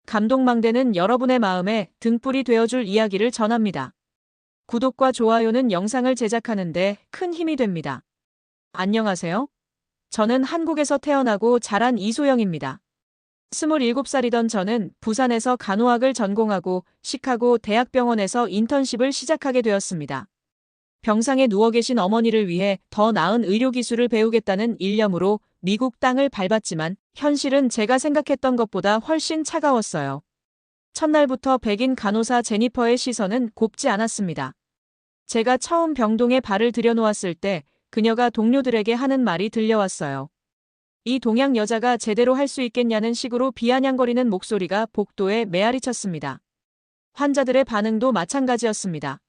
감동망대는 여러분의 마음에 등불이 되어줄 이야기를 전합니다. 구독과 좋아요는 영상을 제작하는데 큰 힘이 됩니다. 안녕하세요. 저는 한국에서 태어나고 자란 이소영입니다. 27살이던 저는 부산에서 간호학을 전공하고 시카고 대학병원에서 인턴십을 시작하게 되었습니다. 병상에 누워 계신 어머니를 위해 더 나은 의료기술을 배우겠다는 일념으로 미국 땅을 밟았지만 현실은 제가 생각했던 것보다 훨씬 차가웠어요. 첫날부터 백인 간호사 제니퍼의 시선은 곱지 않았습니다. 제가 처음 병동에 발을 들여놓았을 때 그녀가 동료들에게 하는 말이 들려왔어요. 이 동양 여자가 제대로 할 수 있겠냐는 식으로 비아냥거리는 목소리가 복도에 메아리쳤습니다. 환자들의 반응도 마찬가지였습니다.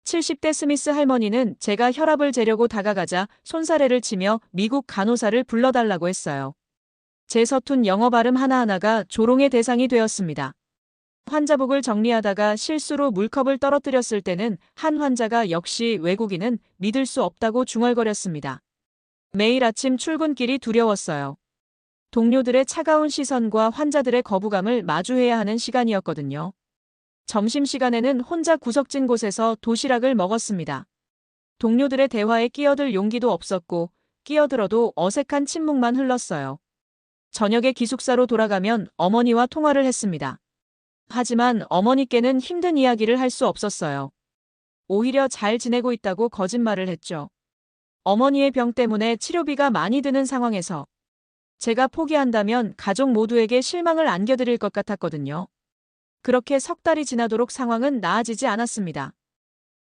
70대 스미스 할머니는 제가 혈압을 재려고 다가가자 손사래를 치며 미국 간호사를 불러달라고 했어요. 제 서툰 영어 발음 하나하나가 조롱의 대상이 되었습니다. 환자복을 정리하다가 실수로 물컵을 떨어뜨렸을 때는 한 환자가 역시 외국인은 믿을 수 없다고 중얼거렸습니다. 매일 아침 출근길이 두려웠어요. 동료들의 차가운 시선과 환자들의 거부감을 마주해야 하는 시간이었거든요. 점심시간에는 혼자 구석진 곳에서 도시락을 먹었습니다. 동료들의 대화에 끼어들 용기도 없었고 끼어들어도 어색한 침묵만 흘렀어요. 저녁에 기숙사로 돌아가면 어머니와 통화를 했습니다. 하지만 어머니께는 힘든 이야기를 할 수 없었어요. 오히려 잘 지내고 있다고 거짓말을 했죠. 어머니의 병 때문에 치료비가 많이 드는 상황에서 제가 포기한다면 가족 모두에게 실망을 안겨드릴 것 같았거든요. 그렇게 석 달이 지나도록 상황은 나아지지 않았습니다.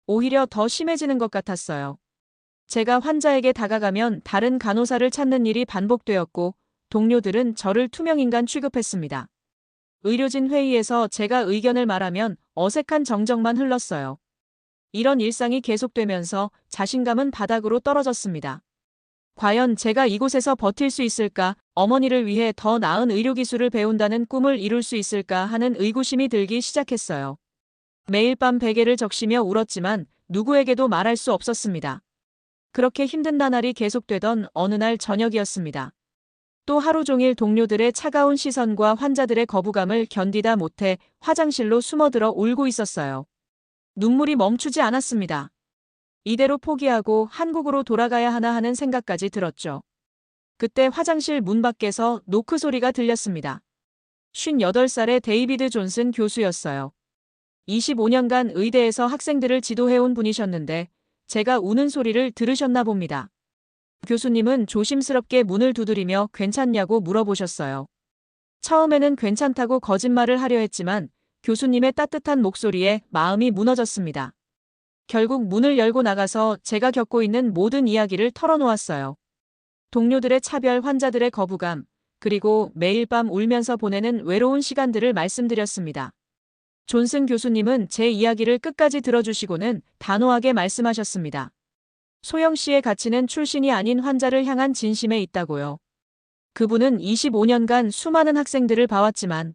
오히려 더 심해지는 것 같았어요. 제가 환자에게 다가가면 다른 간호사를 찾는 일이 반복되었고 동료들은 저를 투명인간 취급했습니다. 의료진 회의에서 제가 의견을 말하면 어색한 정적만 흘렀어요. 이런 일상이 계속되면서 자신감은 바닥으로 떨어졌습니다. 과연 제가 이곳에서 버틸 수 있을까, 어머니를 위해 더 나은 의료기술을 배운다는 꿈을 이룰 수 있을까 하는 의구심이 들기 시작했어요. 매일 밤 베개를 적시며 울었지만 누구에게도 말할 수 없었습니다. 그렇게 힘든 나날이 계속되던 어느 날 저녁이었습니다. 또 하루 종일 동료들의 차가운 시선과 환자들의 거부감을 견디다 못해 화장실로 숨어들어 울고 있었어요. 눈물이 멈추지 않았습니다. 이대로 포기하고 한국으로 돌아가야 하나 하는 생각까지 들었죠. 그때 화장실 문 밖에서 노크 소리가 들렸습니다. 58살의 데이비드 존슨 교수였어요. 25년간 의대에서 학생들을 지도해온 분이셨는데 제가 우는 소리를 들으셨나 봅니다. 교수님은 조심스럽게 문을 두드리며 괜찮냐고 물어보셨어요. 처음에는 괜찮다고 거짓말을 하려 했지만 교수님의 따뜻한 목소리에 마음이 무너졌습니다. 결국 문을 열고 나가서 제가 겪고 있는 모든 이야기를 털어놓았어요. 동료들의 차별, 환자들의 거부감, 그리고 매일 밤 울면서 보내는 외로운 시간들을 말씀드렸습니다. 존슨 교수님은 제 이야기를 끝까지 들어주시고는 단호하게 말씀하셨습니다. 소영 씨의 가치는 출신이 아닌 환자를 향한 진심에 있다고요. 그분은 25년간 수많은 학생들을 봐왔지만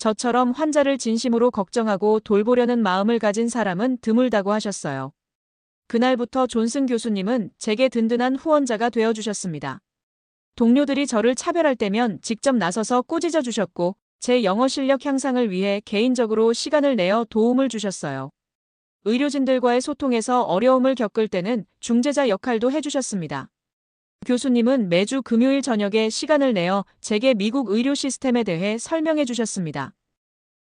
저처럼 환자를 진심으로 걱정하고 돌보려는 마음을 가진 사람은 드물다고 하셨어요. 그날부터 존슨 교수님은 제게 든든한 후원자가 되어주셨습니다. 동료들이 저를 차별할 때면 직접 나서서 꾸짖어 주셨고 제 영어 실력 향상을 위해 개인적으로 시간을 내어 도움을 주셨어요. 의료진들과의 소통에서 어려움을 겪을 때는 중재자 역할도 해주셨습니다. 교수님은 매주 금요일 저녁에 시간을 내어 제게 미국 의료 시스템에 대해 설명해 주셨습니다.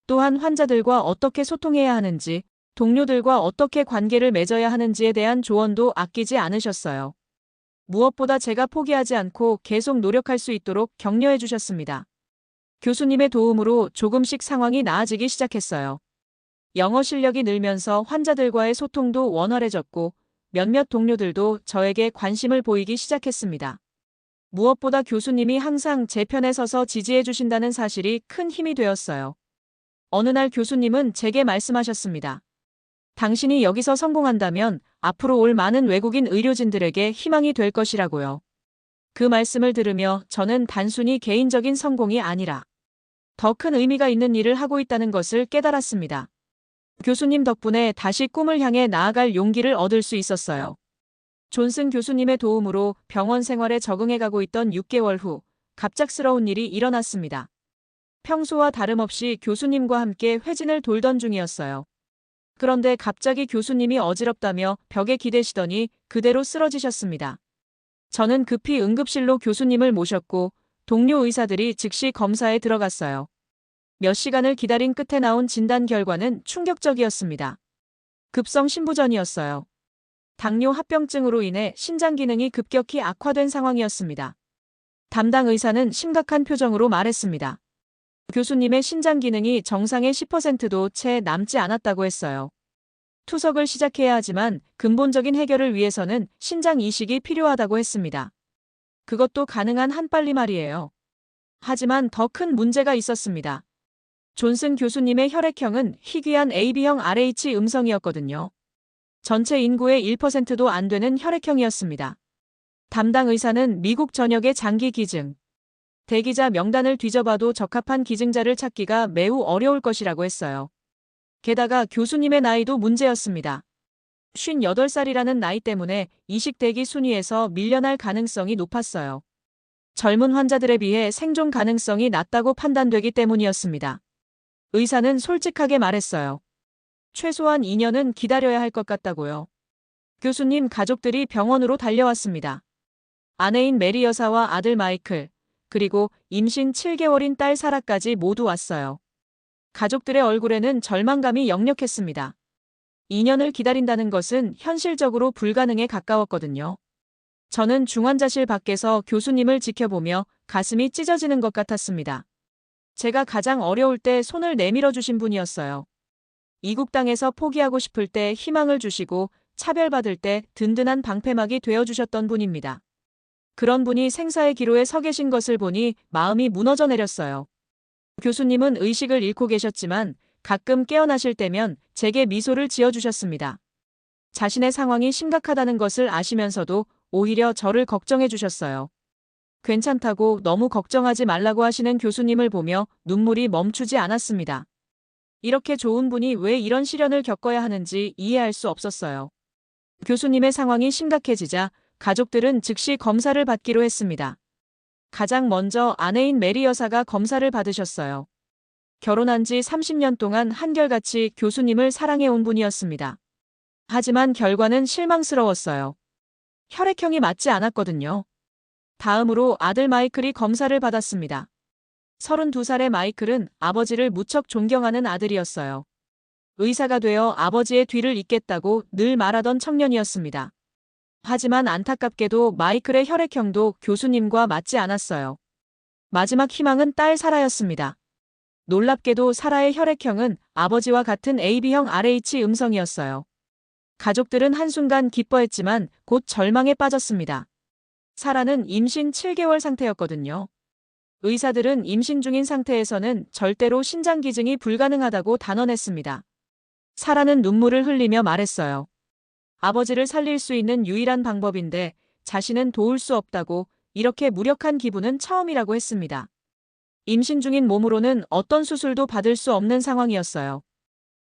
또한 환자들과 어떻게 소통해야 하는지, 동료들과 어떻게 관계를 맺어야 하는지에 대한 조언도 아끼지 않으셨어요. 무엇보다 제가 포기하지 않고 계속 노력할 수 있도록 격려해 주셨습니다. 교수님의 도움으로 조금씩 상황이 나아지기 시작했어요. 영어 실력이 늘면서 환자들과의 소통도 원활해졌고 몇몇 동료들도 저에게 관심을 보이기 시작했습니다. 무엇보다 교수님이 항상 제 편에 서서 지지해 주신다는 사실이 큰 힘이 되었어요. 어느 날 교수님은 제게 말씀하셨습니다. 당신이 여기서 성공한다면 앞으로 올 많은 외국인 의료진들에게 희망이 될 것이라고요. 그 말씀을 들으며 저는 단순히 개인적인 성공이 아니라 더 큰 의미가 있는 일을 하고 있다는 것을 깨달았습니다. 교수님 덕분에 다시 꿈을 향해 나아갈 용기를 얻을 수 있었어요. 존슨 교수님의 도움으로 병원 생활에 적응해가고 있던 6개월 후 갑작스러운 일이 일어났습니다. 평소와 다름없이 교수님과 함께 회진을 돌던 중이었어요. 그런데 갑자기 교수님이 어지럽다며 벽에 기대시더니 그대로 쓰러지셨습니다. 저는 급히 응급실로 교수님을 모셨고 동료 의사들이 즉시 검사에 들어갔어요. 몇 시간을 기다린 끝에 나온 진단 결과는 충격적이었습니다. 급성 심부전이었어요. 당뇨 합병증으로 인해 신장 기능이 급격히 악화된 상황이었습니다. 담당 의사는 심각한 표정으로 말했습니다. 교수님의 신장 기능이 정상의 10%도 채 남지 않았다고 했어요. 투석을 시작해야 하지만 근본적인 해결을 위해서는 신장 이식이 필요하다고 했습니다. 그것도 가능한 한빨리 말이에요. 하지만 더 큰 문제가 있었습니다. 존슨 교수님의 혈액형은 희귀한 AB형 RH 음성이었거든요. 전체 인구의 1%도 안 되는 혈액형이었습니다. 담당 의사는 미국 전역의 장기 기증, 대기자 명단을 뒤져봐도 적합한 기증자를 찾기가 매우 어려울 것이라고 했어요. 게다가 교수님의 나이도 문제였습니다. 58살이라는 나이 때문에 이식 대기 순위에서 밀려날 가능성이 높았어요. 젊은 환자들에 비해 생존 가능성이 낮다고 판단되기 때문이었습니다. 의사는 솔직하게 말했어요. 최소한 2년은 기다려야 할 것 같다고요. 교수님 가족들이 병원으로 달려왔습니다. 아내인 메리 여사와 아들 마이클, 그리고 임신 7개월인 딸 사라까지 모두 왔어요. 가족들의 얼굴에는 절망감이 역력했습니다. 2년을 기다린다는 것은 현실적으로 불가능에 가까웠거든요. 저는 중환자실 밖에서 교수님을 지켜보며 가슴이 찢어지는 것 같았습니다. 제가 가장 어려울 때 손을 내밀어 주신 분이었어요. 이국 땅에서 포기하고 싶을 때 희망을 주시고 차별받을 때 든든한 방패막이 되어주셨던 분입니다. 그런 분이 생사의 기로에 서 계신 것을 보니 마음이 무너져 내렸어요. 교수님은 의식을 잃고 계셨지만 가끔 깨어나실 때면 제게 미소를 지어주셨습니다. 자신의 상황이 심각하다는 것을 아시면서도 오히려 저를 걱정해 주셨어요. 괜찮다고 너무 걱정하지 말라고 하시는 교수님을 보며 눈물이 멈추지 않았습니다. 이렇게 좋은 분이 왜 이런 시련을 겪어야 하는지 이해할 수 없었어요. 교수님의 상황이 심각해지자 가족들은 즉시 검사를 받기로 했습니다. 가장 먼저 아내인 메리 여사가 검사를 받으셨어요. 결혼한 지 30년 동안 한결같이 교수님을 사랑해온 분이었습니다. 하지만 결과는 실망스러웠어요. 혈액형이 맞지 않았거든요. 다음으로 아들 마이클이 검사를 받았습니다. 32살의 마이클은 아버지를 무척 존경하는 아들이었어요. 의사가 되어 아버지의 뒤를 잇겠다고 늘 말하던 청년이었습니다. 하지만 안타깝게도 마이클의 혈액형도 교수님과 맞지 않았어요. 마지막 희망은 딸 사라였습니다. 놀랍게도 사라의 혈액형은 아버지와 같은 AB형 RH 음성이었어요. 가족들은 한순간 기뻐했지만 곧 절망에 빠졌습니다. 사라는 임신 7개월 상태였거든요. 의사들은 임신 중인 상태에서는 절대로 신장 기증이 불가능하다고 단언했습니다. 사라는 눈물을 흘리며 말했어요. 아버지를 살릴 수 있는 유일한 방법인데 자신은 도울 수 없다고 이렇게 무력한 기분은 처음이라고 했습니다. 임신 중인 몸으로는 어떤 수술도 받을 수 없는 상황이었어요.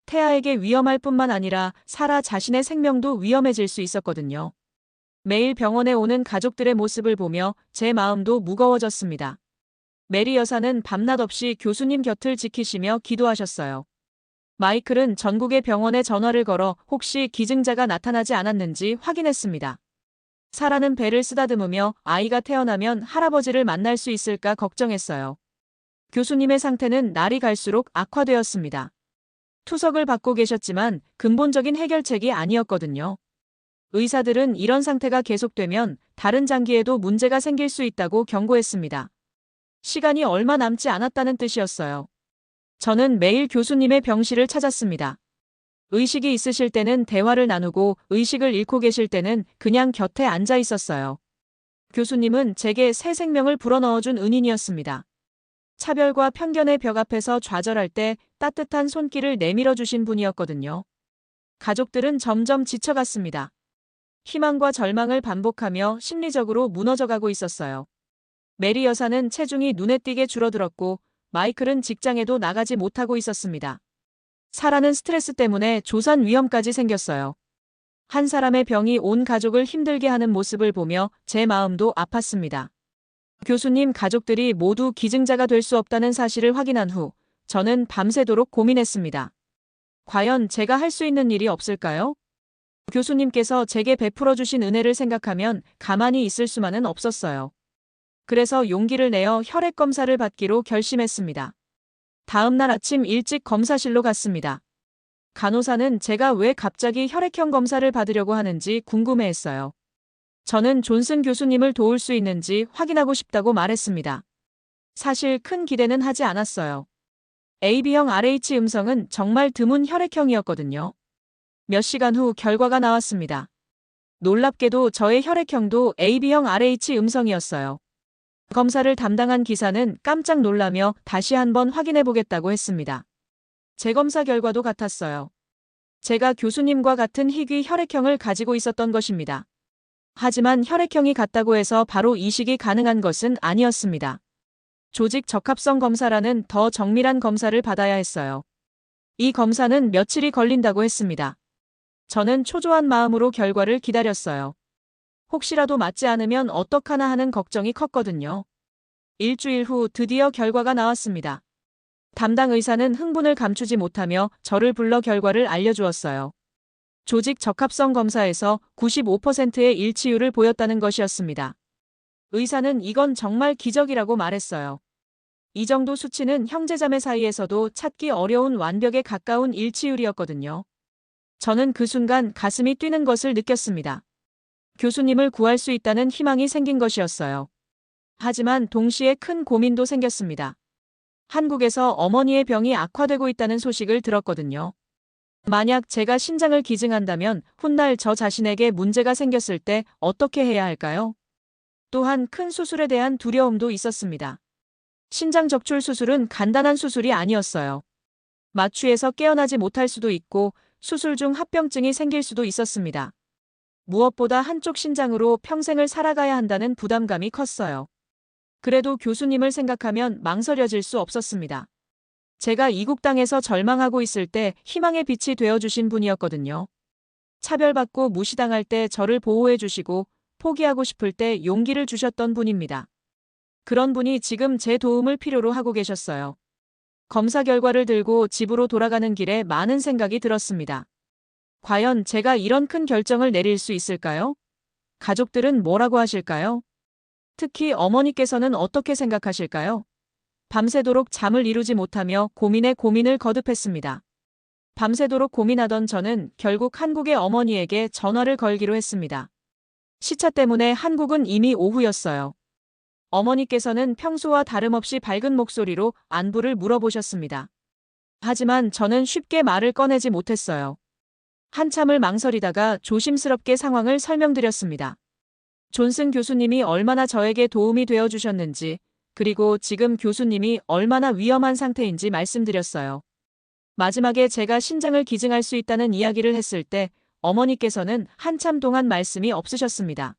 태아에게 위험할 뿐만 아니라 사라 자신의 생명도 위험해질 수 있었거든요. 매일 병원에 오는 가족들의 모습을 보며 제 마음도 무거워졌습니다. 메리 여사는 밤낮 없이 교수님 곁을 지키시며 기도하셨어요. 마이클은 전국의 병원에 전화를 걸어 혹시 기증자가 나타나지 않았는지 확인했습니다. 사라는 배를 쓰다듬으며 아이가 태어나면 할아버지를 만날 수 있을까 걱정했어요. 교수님의 상태는 날이 갈수록 악화되었습니다. 투석을 받고 계셨지만 근본적인 해결책이 아니었거든요. 의사들은 이런 상태가 계속되면 다른 장기에도 문제가 생길 수 있다고 경고했습니다. 시간이 얼마 남지 않았다는 뜻이었어요. 저는 매일 교수님의 병실을 찾았습니다. 의식이 있으실 때는 대화를 나누고 의식을 잃고 계실 때는 그냥 곁에 앉아 있었어요. 교수님은 제게 새 생명을 불어넣어준 은인이었습니다. 차별과 편견의 벽 앞에서 좌절할 때 따뜻한 손길을 내밀어 주신 분이었거든요. 가족들은 점점 지쳐갔습니다. 희망과 절망을 반복하며 심리적으로 무너져가고 있었어요. 메리 여사는 체중이 눈에 띄게 줄어들었고 마이클은 직장에도 나가지 못하고 있었습니다. 사라는 스트레스 때문에 조산 위험까지 생겼어요. 한 사람의 병이 온 가족을 힘들게 하는 모습을 보며 제 마음도 아팠습니다. 교수님 가족들이 모두 기증자가 될 수 없다는 사실을 확인한 후 저는 밤새도록 고민했습니다. 과연 제가 할 수 있는 일이 없을까요? 교수님께서 제게 베풀어 주신 은혜를 생각하면 가만히 있을 수만은 없었어요. 그래서 용기를 내어 혈액 검사를 받기로 결심했습니다. 다음 날 아침 일찍 검사실로 갔습니다. 간호사는 제가 왜 갑자기 혈액형 검사를 받으려고 하는지 궁금해했어요. 저는 존슨 교수님을 도울 수 있는지 확인하고 싶다고 말했습니다. 사실 큰 기대는 하지 않았어요. AB형 RH 음성은 정말 드문 혈액형이었거든요. 몇 시간 후 결과가 나왔습니다. 놀랍게도 저의 혈액형도 AB형 RH 음성이었어요. 검사를 담당한 기사는 깜짝 놀라며 다시 한번 확인해 보겠다고 했습니다. 재검사 결과도 같았어요. 제가 교수님과 같은 희귀 혈액형을 가지고 있었던 것입니다. 하지만 혈액형이 같다고 해서 바로 이식이 가능한 것은 아니었습니다. 조직 적합성 검사라는 더 정밀한 검사를 받아야 했어요. 이 검사는 며칠이 걸린다고 했습니다. 저는 초조한 마음으로 결과를 기다렸어요. 혹시라도 맞지 않으면 어떡하나 하는 걱정이 컸거든요. 일주일 후 드디어 결과가 나왔습니다. 담당 의사는 흥분을 감추지 못하며 저를 불러 결과를 알려주었어요. 조직 적합성 검사에서 95%의 일치율을 보였다는 것이었습니다. 의사는 이건 정말 기적이라고 말했어요. 이 정도 수치는 형제자매 사이에서도 찾기 어려운 완벽에 가까운 일치율이었거든요. 저는 그 순간 가슴이 뛰는 것을 느꼈습니다. 교수님을 구할 수 있다는 희망이 생긴 것이었어요. 하지만 동시에 큰 고민도 생겼습니다. 한국에서 어머니의 병이 악화되고 있다는 소식을 들었거든요. 만약 제가 신장을 기증한다면 훗날 저 자신에게 문제가 생겼을 때 어떻게 해야 할까요? 또한 큰 수술에 대한 두려움도 있었습니다. 신장 적출 수술은 간단한 수술이 아니었어요. 마취에서 깨어나지 못할 수도 있고 수술 중 합병증이 생길 수도 있었습니다. 무엇보다 한쪽 신장으로 평생을 살아가야 한다는 부담감이 컸어요. 그래도 교수님을 생각하면 망설여질 수 없었습니다. 제가 이국 땅에서 절망하고 있을 때 희망의 빛이 되어주신 분이었거든요. 차별받고 무시당할 때 저를 보호해 주시고 포기하고 싶을 때 용기를 주셨던 분입니다. 그런 분이 지금 제 도움을 필요로 하고 계셨어요. 검사 결과를 들고 집으로 돌아가는 길에 많은 생각이 들었습니다. 과연 제가 이런 큰 결정을 내릴 수 있을까요? 가족들은 뭐라고 하실까요? 특히 어머니께서는 어떻게 생각하실까요? 밤새도록 잠을 이루지 못하며 고민에 고민을 거듭했습니다. 밤새도록 고민하던 저는 결국 한국의 어머니에게 전화를 걸기로 했습니다. 시차 때문에 한국은 이미 오후였어요. 어머니께서는 평소와 다름없이 밝은 목소리로 안부를 물어보셨습니다. 하지만 저는 쉽게 말을 꺼내지 못했어요. 한참을 망설이다가 조심스럽게 상황을 설명드렸습니다. 존슨 교수님이 얼마나 저에게 도움이 되어 주셨는지, 그리고 지금 교수님이 얼마나 위험한 상태인지 말씀드렸어요. 마지막에 제가 신장을 기증할 수 있다는 이야기를 했을 때 어머니께서는 한참 동안 말씀이 없으셨습니다.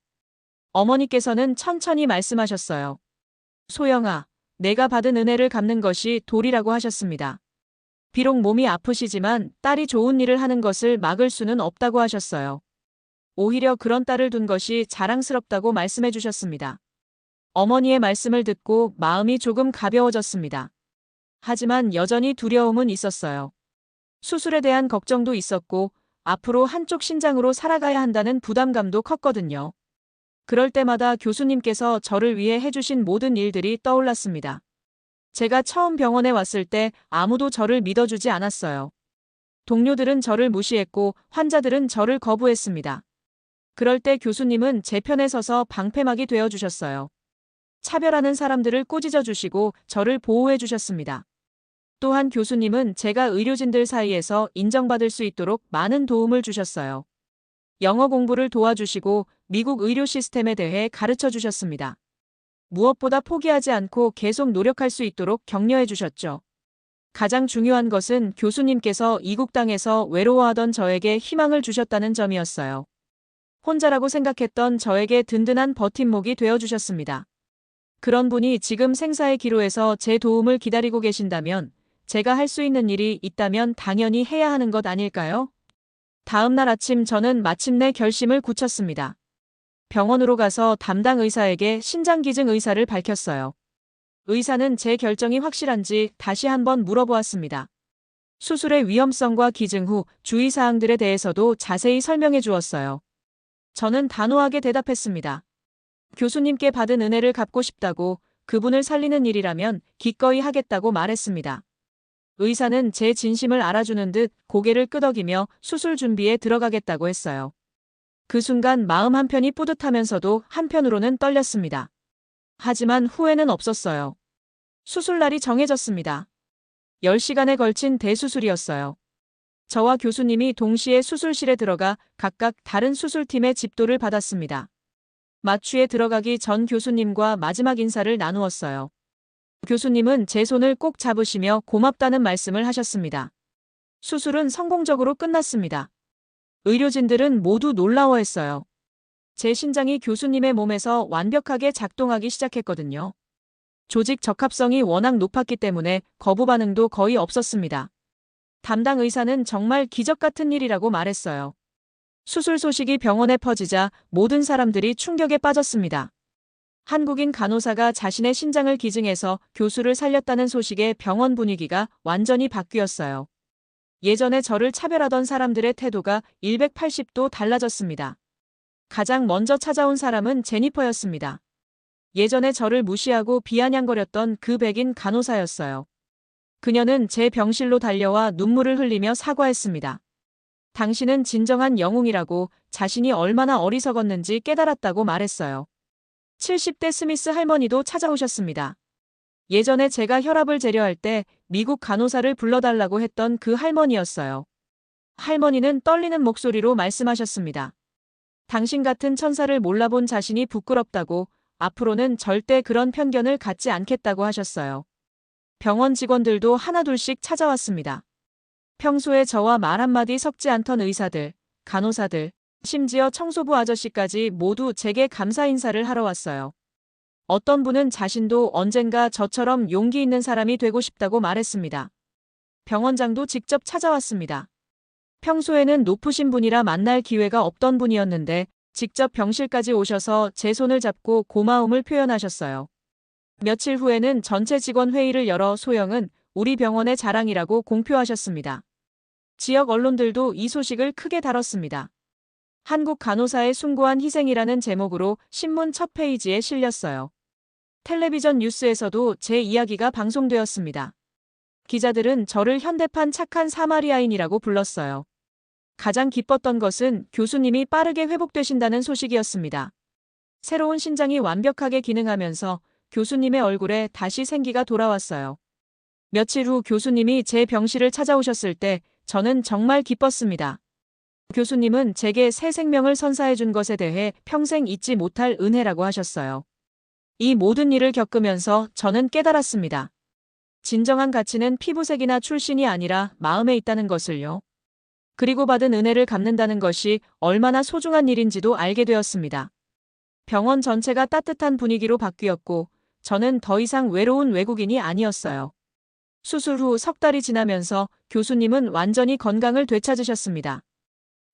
어머니께서는 천천히 말씀하셨어요. 소영아, 내가 받은 은혜를 갚는 것이 도리라고 하셨습니다. 비록 몸이 아프시지만 딸이 좋은 일을 하는 것을 막을 수는 없다고 하셨어요. 오히려 그런 딸을 둔 것이 자랑스럽다고 말씀해 주셨습니다. 어머니의 말씀을 듣고 마음이 조금 가벼워졌습니다. 하지만 여전히 두려움은 있었어요. 수술에 대한 걱정도 있었고 앞으로 한쪽 신장으로 살아가야 한다는 부담감도 컸거든요. 그럴 때마다 교수님께서 저를 위해 해주신 모든 일들이 떠올랐습니다. 제가 처음 병원에 왔을 때 아무도 저를 믿어주지 않았어요. 동료들은 저를 무시했고 환자들은 저를 거부했습니다. 그럴 때 교수님은 제 편에 서서 방패막이 되어주셨어요. 차별하는 사람들을 꾸짖어 주시고 저를 보호해 주셨습니다. 또한 교수님은 제가 의료진들 사이에서 인정받을 수 있도록 많은 도움을 주셨어요. 영어 공부를 도와주시고 미국 의료 시스템에 대해 가르쳐 주셨습니다. 무엇보다 포기하지 않고 계속 노력할 수 있도록 격려해 주셨죠. 가장 중요한 것은 교수님께서 이국 땅에서 외로워하던 저에게 희망을 주셨다는 점이었어요. 혼자라고 생각했던 저에게 든든한 버팀목이 되어 주셨습니다. 그런 분이 지금 생사의 기로에서 제 도움을 기다리고 계신다면 제가 할 수 있는 일이 있다면 당연히 해야 하는 것 아닐까요? 다음 날 아침 저는 마침내 결심을 굳혔습니다. 병원으로 가서 담당 의사에게 신장기증 의사를 밝혔어요. 의사는 제 결정이 확실한지 다시 한번 물어보았습니다. 수술의 위험성과 기증 후 주의사항들에 대해서도 자세히 설명해 주었어요. 저는 단호하게 대답했습니다. 교수님께 받은 은혜를 갚고 싶다고, 그분을 살리는 일이라면 기꺼이 하겠다고 말했습니다. 의사는 제 진심을 알아주는 듯 고개를 끄덕이며 수술 준비에 들어가겠다고 했어요. 그 순간 마음 한편이 뿌듯하면서도 한편으로는 떨렸습니다. 하지만 후회는 없었어요. 수술날이 정해졌습니다. 10시간에 걸친 대수술이었어요. 저와 교수님이 동시에 수술실에 들어가 각각 다른 수술팀의 집도를 받았습니다. 마취에 들어가기 전 교수님과 마지막 인사를 나누었어요. 교수님은 제 손을 꼭 잡으시며 고맙다는 말씀을 하셨습니다. 수술은 성공적으로 끝났습니다. 의료진들은 모두 놀라워했어요. 제 신장이 교수님의 몸에서 완벽하게 작동하기 시작했거든요. 조직 적합성이 워낙 높았기 때문에 거부 반응도 거의 없었습니다. 담당 의사는 정말 기적 같은 일이라고 말했어요. 수술 소식이 병원에 퍼지자 모든 사람들이 충격에 빠졌습니다. 한국인 간호사가 자신의 신장을 기증해서 교수를 살렸다는 소식에 병원 분위기가 완전히 바뀌었어요. 예전에 저를 차별하던 사람들의 태도가 180도 달라졌습니다. 가장 먼저 찾아온 사람은 제니퍼였습니다. 예전에 저를 무시하고 비아냥거렸던 그 백인 간호사였어요. 그녀는 제 병실로 달려와 눈물을 흘리며 사과했습니다. 당신은 진정한 영웅이라고, 자신이 얼마나 어리석었는지 깨달았다고 말했어요. 70대 스미스 할머니도 찾아오셨습니다. 예전에 제가 혈압을 재려할 때 미국 간호사를 불러달라고 했던 그 할머니였어요. 할머니는 떨리는 목소리로 말씀하셨습니다. 당신 같은 천사를 몰라본 자신이 부끄럽다고, 앞으로는 절대 그런 편견을 갖지 않겠다고 하셨어요. 병원 직원들도 하나둘씩 찾아왔습니다. 평소에 저와 말 한마디 섞지 않던 의사들, 간호사들, 심지어 청소부 아저씨까지 모두 제게 감사 인사를 하러 왔어요. 어떤 분은 자신도 언젠가 저처럼 용기 있는 사람이 되고 싶다고 말했습니다. 병원장도 직접 찾아왔습니다. 평소에는 높으신 분이라 만날 기회가 없던 분이었는데 직접 병실까지 오셔서 제 손을 잡고 고마움을 표현하셨어요. 며칠 후에는 전체 직원 회의를 열어 소영은 우리 병원의 자랑이라고 공표하셨습니다. 지역 언론들도 이 소식을 크게 다뤘습니다. 한국 간호사의 숭고한 희생이라는 제목으로 신문 첫 페이지에 실렸어요. 텔레비전 뉴스에서도 제 이야기가 방송되었습니다. 기자들은 저를 현대판 착한 사마리아인이라고 불렀어요. 가장 기뻤던 것은 교수님이 빠르게 회복되신다는 소식이었습니다. 새로운 신장이 완벽하게 기능하면서 교수님의 얼굴에 다시 생기가 돌아왔어요. 며칠 후 교수님이 제 병실을 찾아오셨을 때 저는 정말 기뻤습니다. 교수님은 제게 새 생명을 선사해 준 것에 대해 평생 잊지 못할 은혜라고 하셨어요. 이 모든 일을 겪으면서 저는 깨달았습니다. 진정한 가치는 피부색이나 출신이 아니라 마음에 있다는 것을요. 그리고 받은 은혜를 갚는다는 것이 얼마나 소중한 일인지도 알게 되었습니다. 병원 전체가 따뜻한 분위기로 바뀌었고 저는 더 이상 외로운 외국인이 아니었어요. 수술 후 석 달이 지나면서 교수님은 완전히 건강을 되찾으셨습니다.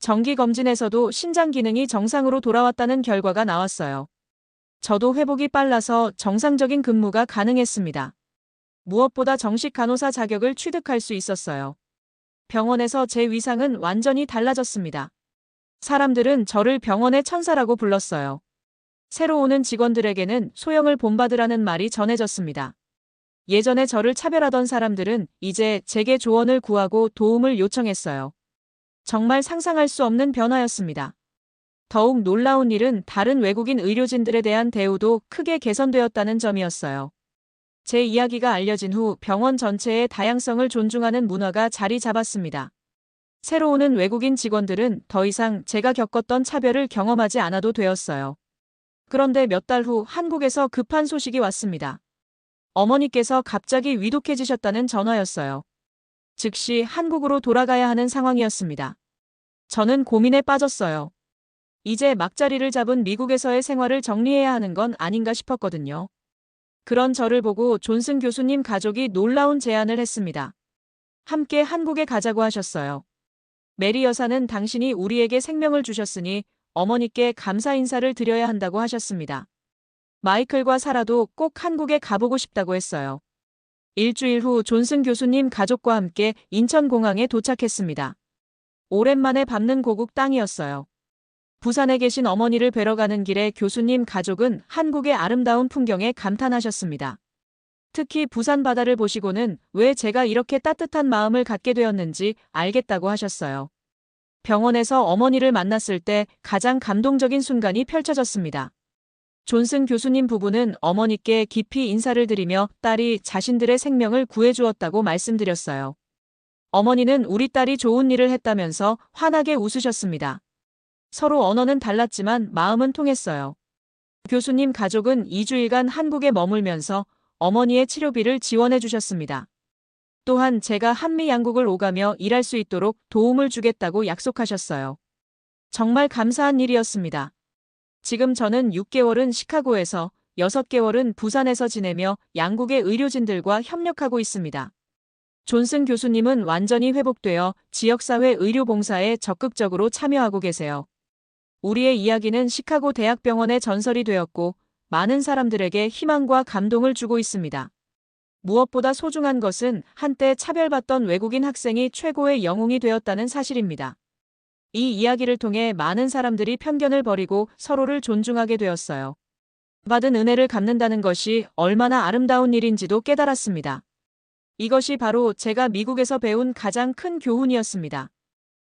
정기검진에서도 신장 기능이 정상으로 돌아왔다는 결과가 나왔어요. 저도 회복이 빨라서 정상적인 근무가 가능했습니다. 무엇보다 정식 간호사 자격을 취득할 수 있었어요. 병원에서 제 위상은 완전히 달라졌습니다. 사람들은 저를 병원의 천사라고 불렀어요. 새로 오는 직원들에게는 소영을 본받으라는 말이 전해졌습니다. 예전에 저를 차별하던 사람들은 이제 제게 조언을 구하고 도움을 요청했어요. 정말 상상할 수 없는 변화였습니다. 더욱 놀라운 일은 다른 외국인 의료진들에 대한 대우도 크게 개선되었다는 점이었어요. 제 이야기가 알려진 후 병원 전체의 다양성을 존중하는 문화가 자리 잡았습니다. 새로 오는 외국인 직원들은 더 이상 제가 겪었던 차별을 경험하지 않아도 되었어요. 그런데 몇 달 후 한국에서 급한 소식이 왔습니다. 어머니께서 갑자기 위독해지셨다는 전화였어요. 즉시 한국으로 돌아가야 하는 상황이었습니다. 저는 고민에 빠졌어요. 이제 막자리를 잡은 미국에서의 생활을 정리해야 하는 건 아닌가 싶었거든요. 그런 저를 보고 존슨 교수님 가족이 놀라운 제안을 했습니다. 함께 한국에 가자고 하셨어요. 메리 여사는 당신이 우리에게 생명을 주셨으니 어머니께 감사 인사를 드려야 한다고 하셨습니다. 마이클과 사라도 꼭 한국에 가보고 싶다고 했어요. 일주일 후 존슨 교수님 가족과 함께 인천공항에 도착했습니다. 오랜만에 밟는 고국 땅이었어요. 부산에 계신 어머니를 뵈러 가는 길에 교수님 가족은 한국의 아름다운 풍경에 감탄하셨습니다. 특히 부산 바다를 보시고는 왜 제가 이렇게 따뜻한 마음을 갖게 되었는지 알겠다고 하셨어요. 병원에서 어머니를 만났을 때 가장 감동적인 순간이 펼쳐졌습니다. 존슨 교수님 부부는 어머니께 깊이 인사를 드리며 딸이 자신들의 생명을 구해주었다고 말씀드렸어요. 어머니는 우리 딸이 좋은 일을 했다면서 환하게 웃으셨습니다. 서로 언어는 달랐지만 마음은 통했어요. 교수님 가족은 2주일간 한국에 머물면서 어머니의 치료비를 지원해 주셨습니다. 또한 제가 한미 양국을 오가며 일할 수 있도록 도움을 주겠다고 약속하셨어요. 정말 감사한 일이었습니다. 지금 저는 6개월은 시카고에서 6개월은 부산에서 지내며 양국의 의료진들과 협력하고 있습니다. 존슨 교수님은 완전히 회복되어 지역사회 의료봉사에 적극적으로 참여하고 계세요. 우리의 이야기는 시카고 대학병원의 전설이 되었고 많은 사람들에게 희망과 감동을 주고 있습니다. 무엇보다 소중한 것은 한때 차별받던 외국인 학생이 최고의 영웅이 되었다는 사실입니다. 이 이야기를 통해 많은 사람들이 편견을 버리고 서로를 존중하게 되었어요. 받은 은혜를 갚는다는 것이 얼마나 아름다운 일인지도 깨달았습니다. 이것이 바로 제가 미국에서 배운 가장 큰 교훈이었습니다.